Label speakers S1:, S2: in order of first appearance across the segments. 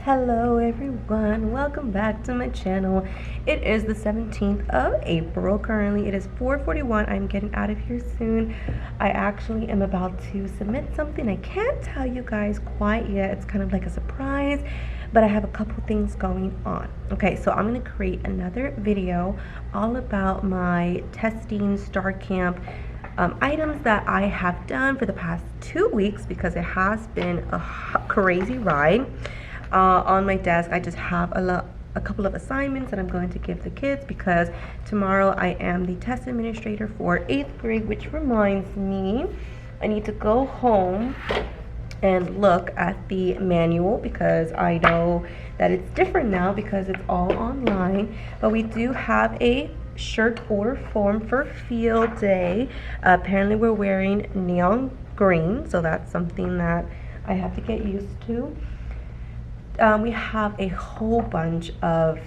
S1: Hello everyone, welcome back to my channel. It is the 17th of April. Currently it is 4:41. I'm getting out of here soon. I actually am about to submit something. I can't tell you guys quite yet. It's kind of like a surprise, but I have a couple things going on. Okay, so I'm going to create another video all about my testing STAAR Camp items that I have done for the past 2 weeks, because it has been a crazy ride. On my desk I just have a couple of assignments that I'm going to give the kids, because tomorrow I am the test administrator for 8th grade, which reminds me I need to go home and look at the manual, because I know that it's different now because it's all online. But we do have a shirt order form for field day. Apparently we're wearing neon green, so that's something that I have to get used to. We have a whole bunch of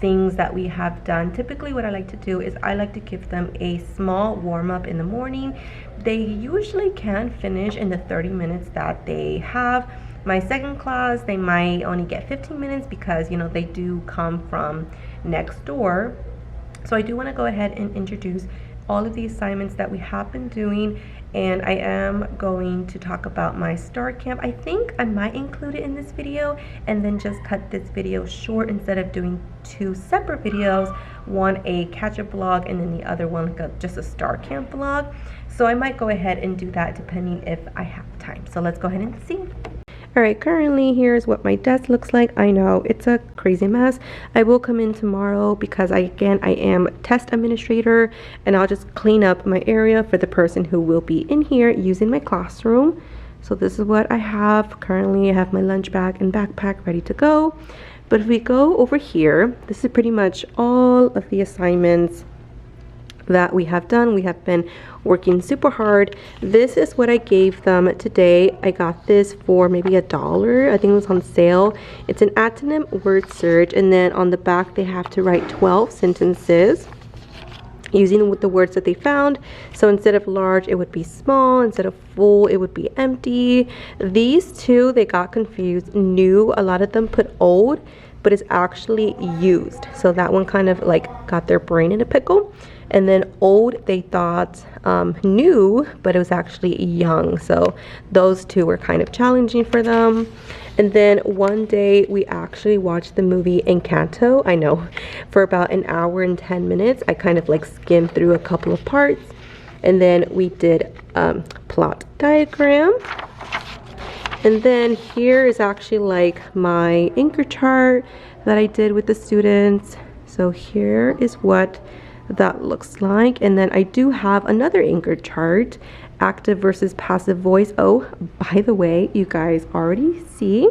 S1: things that we have done. Typically what I like to do is I like to give them a small warm-up in the morning. They usually can finish in the 30 minutes that they have. My second class, they might only get 15 minutes because, you know, they do come from next door. So I do want to go ahead and introduce all of the assignments that we have been doing, and I am going to talk about my STAAR Camp. I think I might include it in this video and then just cut this video short instead of doing two separate videos, one a catch-up vlog and then the other one like just a STAAR Camp vlog. So I might go ahead and do that depending if I have time. So let's go ahead and see. Alright, currently here's what my desk looks like. I know it's a crazy mess. I will come in tomorrow because I am test administrator, and I'll just clean up my area for the person who will be in here using my classroom. So this is what I have. Currently I have my lunch bag and backpack ready to go. But if we go over here, this is pretty much all of the assignments that we have done. We have been working super hard. This is what I gave them today. I got this for maybe $1. I think it was on sale. It's an antonym word search, and then on the back they have to write 12 sentences using the words that they found. So instead of large it would be small, instead of full it would be empty. These two, they got confused. New, a lot of them put old, but it's actually used. So that one kind of like got their brain in a pickle. And then old, they thought new, but it was actually young. So those two were kind of challenging for them. And then one day we actually watched the movie Encanto. I know, for about an hour and 10 minutes. I kind of like skimmed through a couple of parts. And then we did plot diagram. And then here is actually like my anchor chart that I did with the students. So here is what that looks like. And then I do have another anchor chart, active versus passive voice. Oh, by the way, you guys already see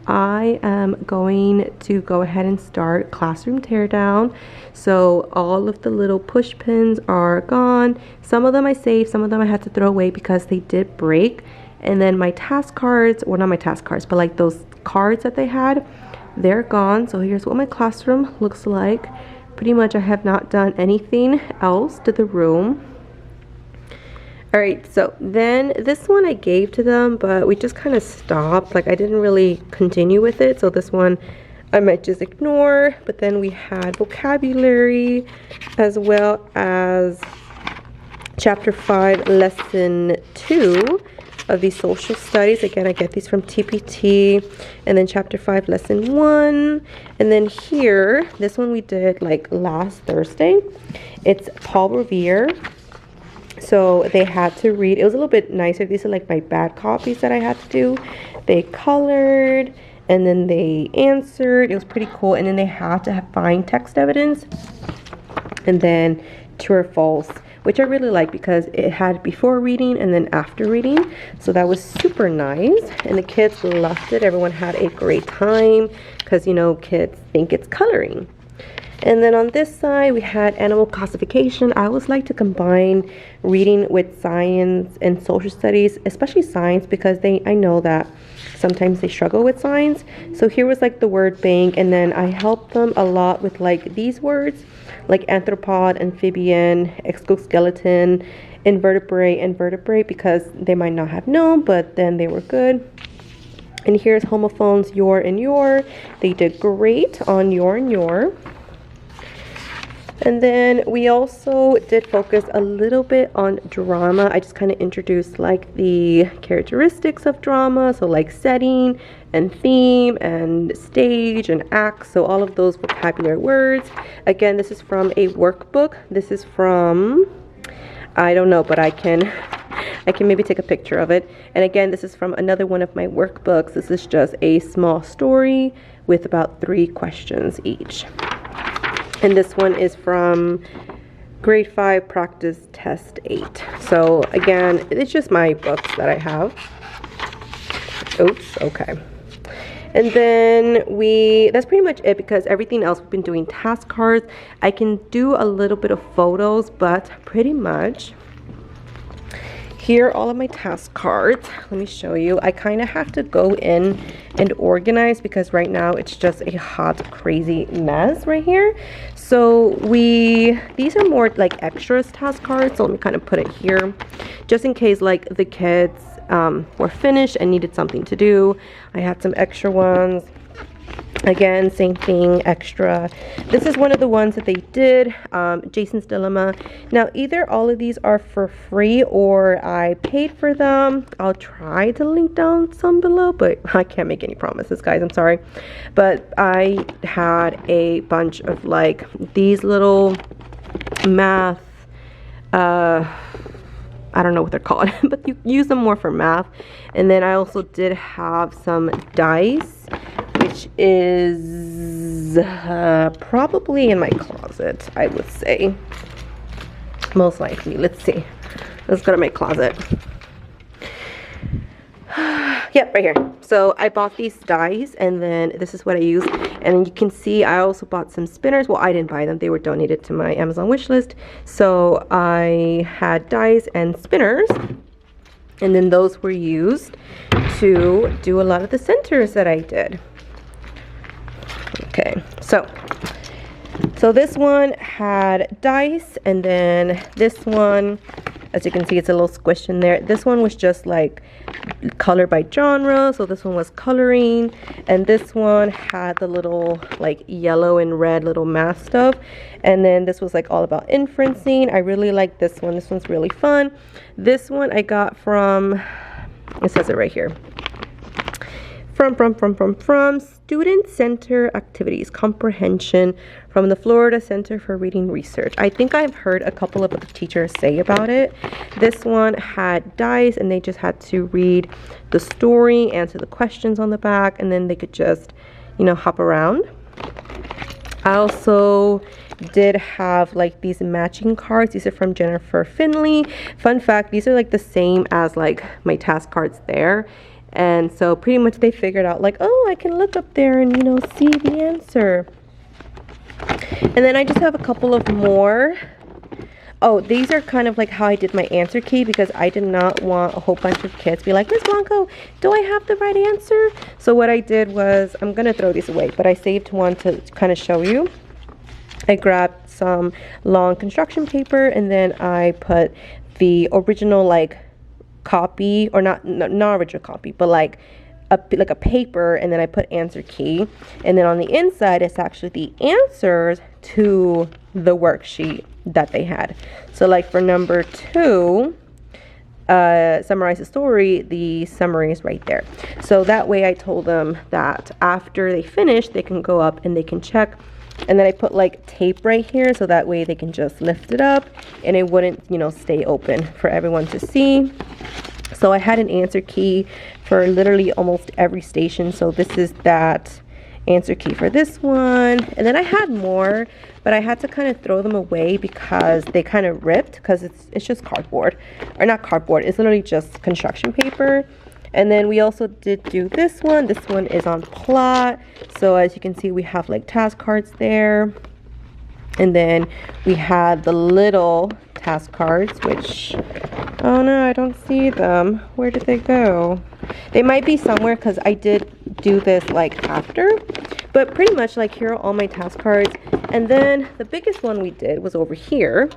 S1: I am going to go ahead and start classroom teardown. So all of the little push pins are gone. Some of them I saved, some of them I had to throw away because they did break. And then my task cards, well, not my task cards, but like those cards that they had, they're gone. So here's what my classroom looks like. Pretty much I have not done anything else to the room. Alright, so then this one I gave to them, but we just kind of stopped. Like I didn't really continue with it. So this one I might just ignore. But then we had vocabulary as well as chapter 5, lesson 2 of the social studies. Again, I get these from TPT. And then chapter 5, lesson 1. And then here, this one we did like last Thursday. It's Paul Revere. So they had to read. It was a little bit nicer. These are like my bad copies that I had to do. They colored and then they answered. It was pretty cool. And then they had to find text evidence and then true or false, which I really like because it had before reading and then after reading. So that was super nice. And the kids loved it. Everyone had a great time because, you know, kids think it's coloring. And then on this side, we had animal classification. I always like to combine reading with science and social studies, especially science, because I know that sometimes they struggle with science. So here was like the word bank, and then I helped them a lot with like these words, like arthropod, amphibian, exoskeleton, invertebrate, and vertebrate, because they might not have known, but then they were good. And here's homophones, your and your. They did great on your and your. And then we also did focus a little bit on drama. I just kind of introduced like the characteristics of drama. So like setting and theme and stage and act. So all of those vocabulary words. Again, this is from a workbook. This is from, I don't know, but I can maybe take a picture of it. And again, this is from another one of my workbooks. This is just a small story with about 3 questions each. And this one is from grade 5 practice test 8. So again, it's just my books that I have. Oops, okay. And then that's pretty much it, because everything else we've been doing task cards. I can do a little bit of photos, but pretty much here are all of my task cards. Let me show you. I kind of have to go in and organize because right now it's just a hot, crazy mess right here. So these are more like extras task cards. So let me kind of put it here just in case like the kids were finished and needed something to do. I had some extra ones. Again, same thing, extra. This is one of the ones that they did, Jason's Dilemma. Now, either all of these are for free or I paid for them. I'll try to link down some below, but I can't make any promises, guys. I'm sorry. But I had a bunch of like these little math, I don't know what they're called, but you use them more for math. And then I also did have some dice, which is probably in my closet, I would say. Most likely. Let's see. Let's go to my closet. Yep, right here. So I bought these dice, and then this is what I use. And you can see I also bought some spinners. Well, I didn't buy them. They were donated to my Amazon wish list. So I had dice and spinners. And then those were used to do a lot of the centers that I did. Okay, so this one had dice, and then this one, as you can see, it's a little squish in there. This one was just like color by genre, so this one was coloring, and this one had the little like yellow and red little math stuff, and then this was like all about inferencing. I really like this one. This one's really fun. This one I got from, it says it right here, from Student Center Activities Comprehension from the Florida Center for Reading Research. I think I've heard a couple of teachers say about it. This one had dice, and they just had to read the story, answer the questions on the back, and then they could just, you know, hop around. I also did have like these matching cards. These are from Jennifer Finley. Fun fact, these are like the same as like my task cards there. And so pretty much they figured out like, oh, I can look up there and, you know, see the answer. And then I just have a couple of more. Oh, these are kind of like how I did my answer key, because I did not want a whole bunch of kids be like, Miss Blanco, do I have the right answer? So what I did was, I'm going to throw these away, but I saved one to kind of show you. I grabbed some long construction paper, and then I put the original like copy, or not original copy, but like a paper, and then I put answer key, and then on the inside it's actually the answers to the worksheet that they had. So like for number 2, summarize the story, the summary is right there. So that way I told them that after they finish, they can go up and they can check. And then I put like tape right here, so that way they can just lift it up and it wouldn't, you know, stay open for everyone to see. So I had an answer key for literally almost every station. So this is that answer key for this one. And then I had more, but I had to kind of throw them away because they kind of ripped, because it's just cardboard, or not cardboard, it's literally just construction paper. And then we also did do this one. This one is on plot. So as you can see, we have like task cards there. And then we had the little task cards, which, oh no, I don't see them. Where did they go? They might be somewhere, because I did do this like after. But pretty much like here are all my task cards. And then the biggest one we did was over here.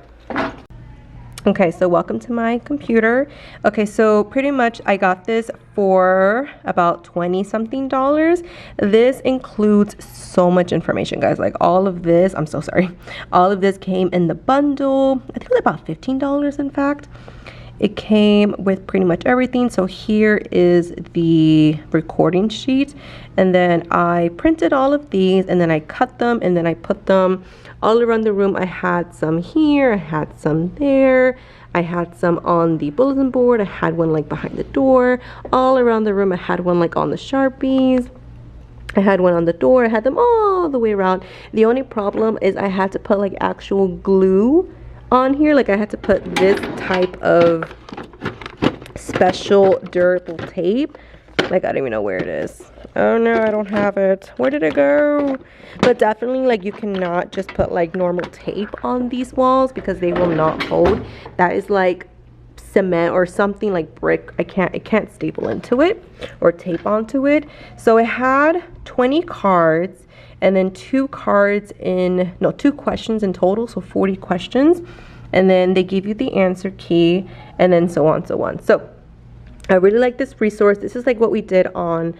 S1: Okay, so welcome to my computer. Okay, so pretty much I got this for about 20 something dollars. This includes so much information, guys. Like all of this, I'm so sorry. All of this came in the bundle. I think it was about $15 in fact. It came with pretty much everything. So here is the recording sheet. And then I printed all of these and then I cut them and then I put them all around the room. I had some here, I had some there. I had some on the bulletin board. I had one like behind the door. All around the room, I had one like on the Sharpies. I had one on the door. I had them all the way around. The only problem is I had to put like actual glue on here. Like I had to put this type of special durable tape. Like I don't even know where it is. Oh no, I don't have it. Where did it go? But definitely like you cannot just put like normal tape on these walls because they will not hold. That is like cement or something like brick. it can't staple into it or tape onto it. So it had 20 cards and then two questions in total, so 40 questions. And then they give you the answer key and then so on, so on. So I really like this resource. This is like what we did on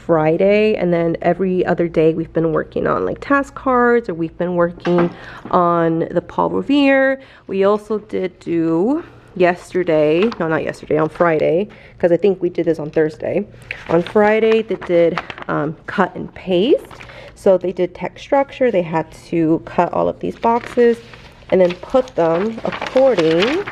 S1: Friday, and then every other day we've been working on like task cards, or we've been working on the Paul Revere. We also did do on Friday, because I think we did this on Thursday. On Friday they did cut and paste. So they did text structure. They had to cut all of these boxes and then put them according,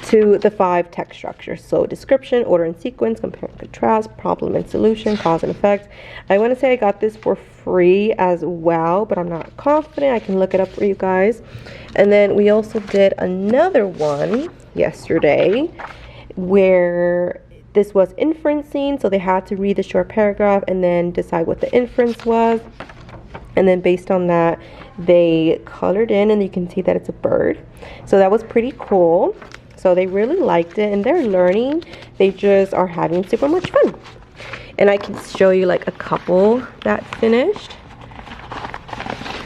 S1: to the 5 text structures. So description, order and sequence, compare and contrast, problem and solution, cause and effect. I want to say I got this for free as well, but I'm not confident. I can look it up for you guys. And then we also did another one yesterday where this was inferencing. So they had to read the short paragraph and then decide what the inference was. And then based on that, they colored in, and you can see that it's a bird. So that was pretty cool. So they really liked it and they're learning. They just are having super much fun. And I can show you like a couple that finished.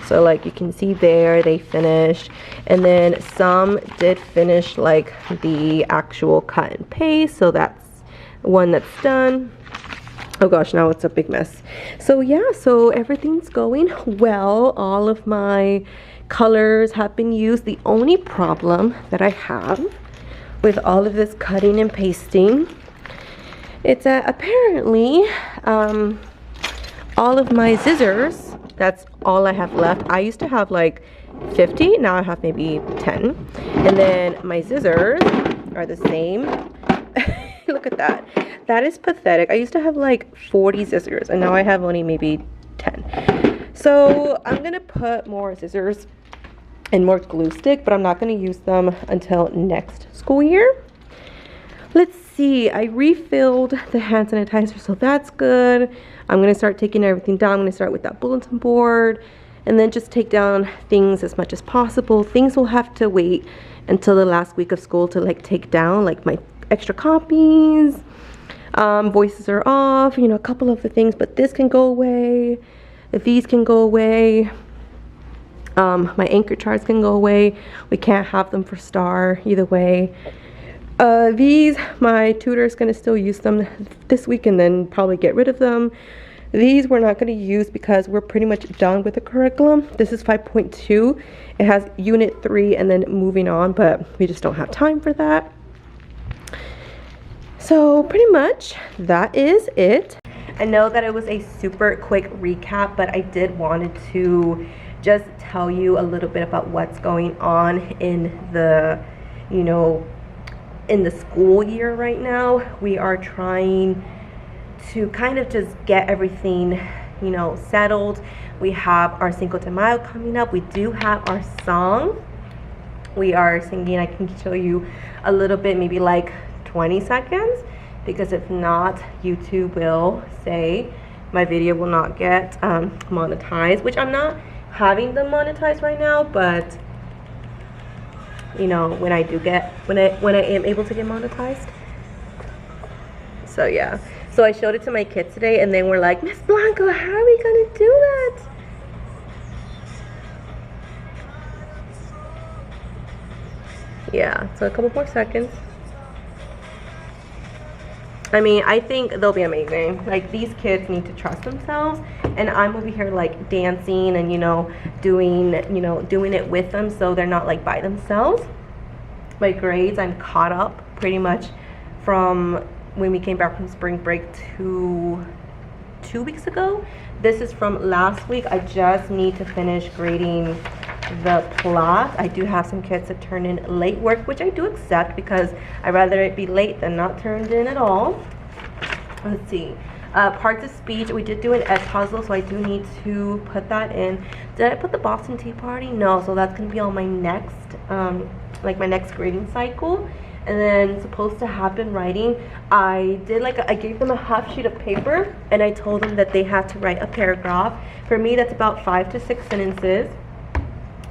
S1: So like you can see there, they finished. And then some did finish like the actual cut and paste. So that's one that's done. Oh gosh, now it's a big mess. So yeah, so everything's going well. All of my colors have been used. The only problem that I have with all of this cutting and pasting, it's that apparently all of my scissors, that's all I have left. I used to have like 50, now I have maybe 10. And then my scissors are the same. Look at that. That is pathetic. I used to have like 40 scissors and now I have only maybe 10. So I'm gonna put more scissors and more glue stick, but I'm not going to use them until next school year. Let's see, I refilled the hand sanitizer, so that's good. I'm going to start taking everything down. I'm going to start with that bulletin board and then just take down things as much as possible. Things will have to wait until the last week of school to like take down, like my extra copies. Voices are off, you know, a couple of the things, but this can go away. These can go away. My anchor charts can go away. We can't have them for STAAR either way. These, my tutor is going to still use them this week and then probably get rid of them. These we're not going to use because we're pretty much done with the curriculum. This is 5.2. It has unit 3 and then moving on, but we just don't have time for that. So pretty much that is it. I know that it was a super quick recap, but I did wanted to just tell you a little bit about what's going on in the, you know, in the school year right now. We are trying to kind of just get everything, you know, settled. We have our Cinco de Mayo coming up. We do have our song. We are singing. I can show you a little bit, maybe like 20 seconds, because if not, YouTube will say my video will not get monetized, which I'm not having them monetized right now, but you know, when I do get, when I am able to get monetized. So yeah, so I showed it to my kids today and they were like, Miss Blanco, how are we gonna do that? Yeah, so a couple more seconds. I mean, I think they'll be amazing. Like, these kids need to trust themselves, and I'm over here like dancing and doing it with them, so they're not like by themselves. My grades, I'm caught up pretty much from when we came back from spring break to 2 weeks ago. This is from last week. I just need to finish grading the plot. I do have some kids that turn in late work, which I do accept because I'd rather it be late than not turned in at all. Let's see. Parts of speech, we did do an S puzzle, so I do need to put that in. Did I put the Boston Tea Party? No, so that's going to be on my next like my next grading cycle. And then supposed to happen writing, I gave them a half sheet of paper, and I told them that they had to write a paragraph. For me, that's about 5 to 6 sentences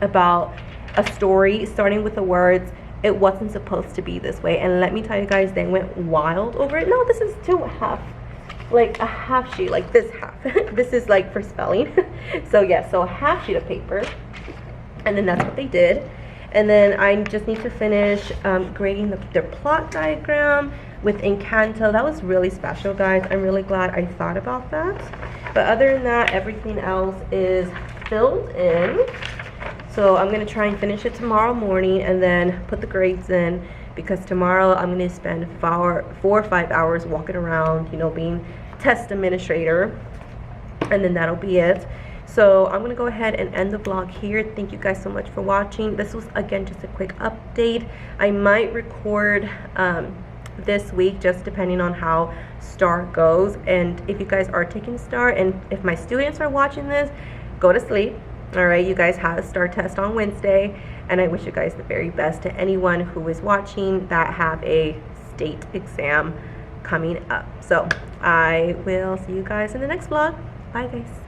S1: about a story, starting with the words, "It wasn't supposed to be this way." And let me tell you guys, they went wild over it. No, this is a half sheet, like this half. This is like for spelling. So yeah, so a half sheet of paper, and then that's what they did. And then I just need to finish grading their plot diagram with Encanto. That was really special, guys. I'm really glad I thought about that. But other than that, everything else is filled in. So I'm going to try and finish it tomorrow morning and then put the grades in, because tomorrow I'm going to spend 4 or 5 hours walking around, being test administrator. And then that'll be it. So I'm going to go ahead and end the vlog here. Thank you guys so much for watching. This was, again, just a quick update. I might record this week, just depending on how STAAR goes. And if you guys are taking STAAR, and if my students are watching this, go to sleep. All right, you guys have a STAAR test on Wednesday. And I wish you guys the very best to anyone who is watching that have a state exam coming up. So I will see you guys in the next vlog. Bye, guys.